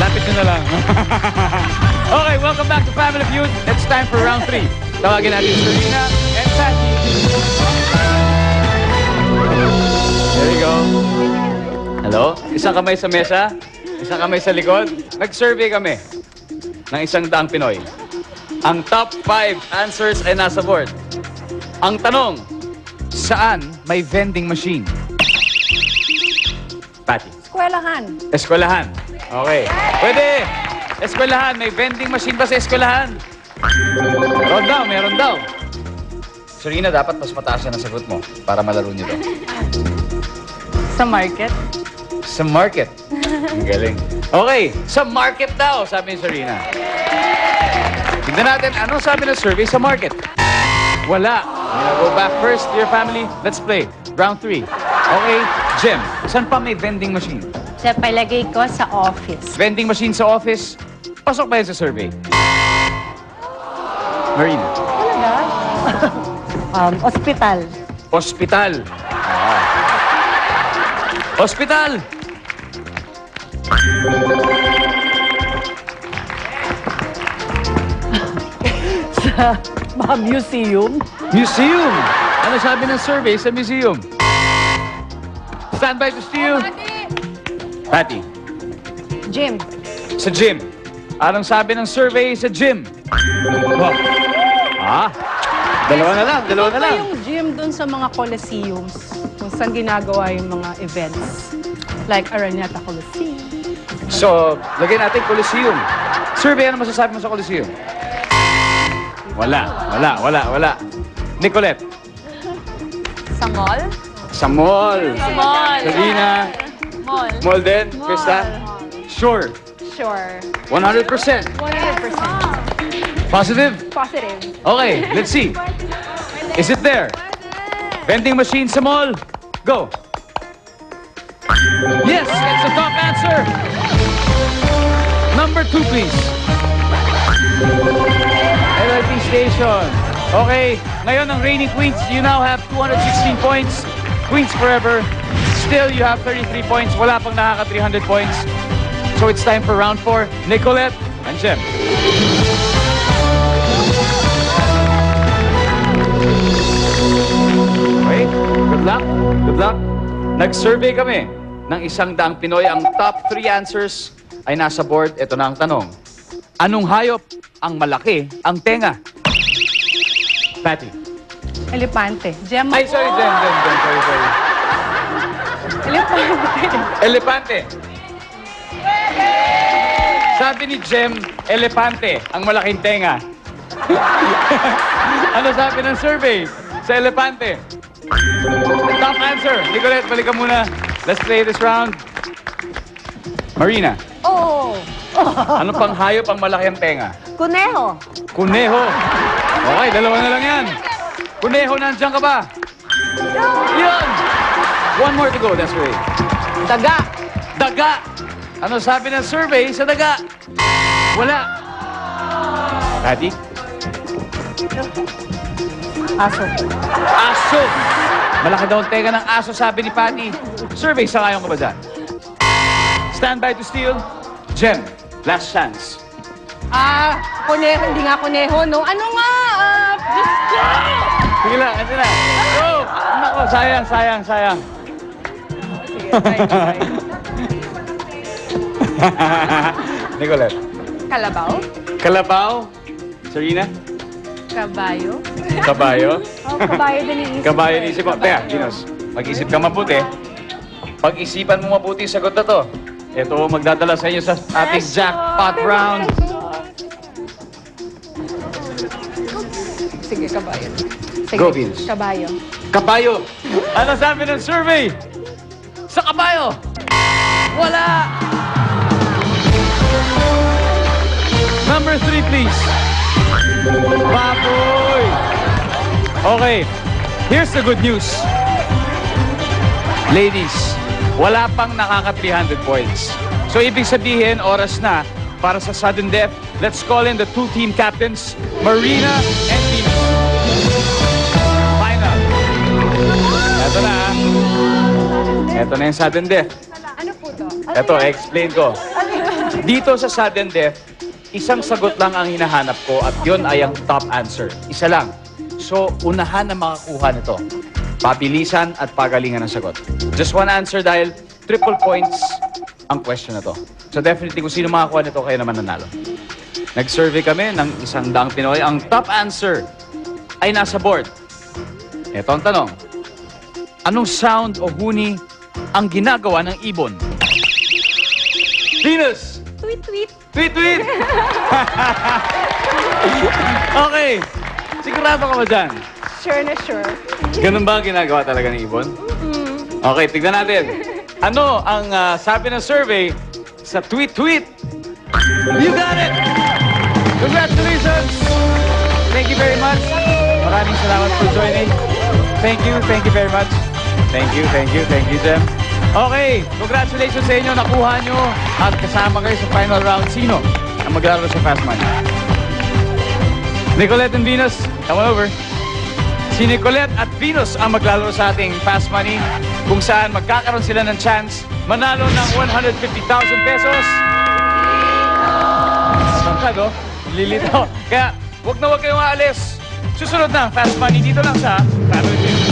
Lapit nyo na lang. Okay, welcome back to Family Feud. It's time for round 3. Tawagin natin si Serena and Patty. There you go. Hello? Isang kamay sa mesa, isang kamay sa likod. Nag-survey kami ng 100 Pinoy. Ang top 5 answers ay nasa board. Ang tanong, saan may vending machine? Patty. Eskwelahan. Eskwelahan. Okay. Pwede. Eskwelahan. May vending machine ba sa eskwelahan? Meron daw. Serena, dapat mas mataas na sagot mo para malaro nito. Sa market. Sa market. Ang galing. Okay. Sa market daw, sabi ni Serena. Tignan natin, anong sabi ng survey sa market? Wala. Go back first to your family. Let's play. Round 3. Okay, Jim, saan pa may vending machine? Sa palagay ko sa office. Vending machine sa office, pasok ba yan sa survey? Marina. Talaga? Hospital. Hospital. Hospital! Sa mga museum. Museum! Ano sabi ng survey sa museum? Stand by to steal. Patty. Gym. Sa gym. Anong sabi ng survey sa gym? Wow. Dalawa na lang. Yung gym dun sa mga coliseums, kung saan ginagawa yung mga events. Like Araneta Coliseum. So, lagyan natin Coliseum. Survey, ano masasabi mo sa Coliseum? Wala. Nicolette. Sa mall? Sa mall. Mall. Serena. Mall. Mall din. Krista. Sure. Sure. 100%. 100%. Positive? Positive. Okay, let's see. Is it there? Vending machine sa mall. Go. Yes, it's the top answer. Number 2, please. LRT station. Okay, ngayon ang reigning Queens, you now have 216 points. Queens forever. Still, you have 33 points. Wala pang nakaka-300 points. So it's time for round 4. Nicolette and Jem. Okay, good luck. Good luck. Nag-survey kami ng 100 Pinoy. Ang top 3 answers ay nasa board. Ito na ang tanong. Anong hayop ang malaki ang tenga? Patty. Elepante. Gem. Ay, sorry, Jem. Sorry. Elepante. Elepante. Sabi ni Jem, elepante ang malaking tenga. Ano sabi ng survey sa elepante? Top answer. Nicolette, balik ka muna. Let's play this round. Marina. Oh. Ano pang hayop ang malaki ang tenga? Kuneho. Kuneho. Okay, dalawa na lang yan. Kuneho, nandiyan ka ba? Yun! One more to go, that's right. Daga. Daga. Ano sabi ng survey sa daga? Wala. Patty? Aso. Aso. Malaki daw ang tenga ng aso, sabi ni Patty. Survey, sangayon ka ba dyan? Stand by to steal. Jem, last chance. Kuneho. Hindi nga kuneho, no? Ano nga? Diyos ko! Sige lang, ito na. Go! Nako, sayang. Try. Nicolette. Kalabaw. Kalabaw. Serena. Kabayo. Kabayo. Kabayo din iisip. Kabayo inisip mo. Teka, Ginos, mag-isip ka mabuti. Pag-isipan mo mabuti yung sagot na to. Ito, magdadala sa inyo sa ating jackpot round. Sige, kabayo. Sige. Go, Vince. Kabayo. Kabayo. Ano sabi ng survey? Sa kabayo. Wala. Number 3, please. Baboy. Okay. Here's the good news. Ladies, wala pang nakaka-300 points. So, ibig sabihin, oras na para sa sudden death. Let's call in the 2 team captains, Marina and Venus. Final. Ito na. Ito na yung sudden death. Ano po to? Ito, explain ko. Dito sa sudden death, isang sagot lang ang hinahanap ko at yun ay ang top answer. Isa lang. So, unahan na makakuha nito. Pabilisan at pagalingan ng sagot. Just one answer dahil triple points ang question na to. So definitely kung sino makakuha nito, kayo naman nanalo. Nag-survey kami ng 100 Pinoy. Ang top answer ay nasa board. Ito ang tanong. Anong sound o huni ang ginagawa ng ibon? Venus! Tweet, tweet. Tweet, tweet! Okay. Sigurado ka ba dyan? Sure na sure. Ganun ba ang ginagawa talaga ng ibon? Okay, tignan natin. Ano ang sabi ng survey sa tweet, tweet? You got it! Congratulations! Thank you very much. Maraming salamat for joining. Thank you very much. Thank you, Jem. Okay, congratulations sa inyo. Nakuha nyo at kasama kayo sa final round. Sino ang maglalaro sa Fast Money? Nicolette and Venus, come on over. Si Nicolette at Venus ang maglalaro sa ating Fast Money kung saan magkakaroon sila ng chance manalo ng 150,000 pesos. Masangkad, oh. Lilitaw. Kaya, huwag na huwag kayong aalis. Susunod na, Fast Money dito lang sa Family Feud.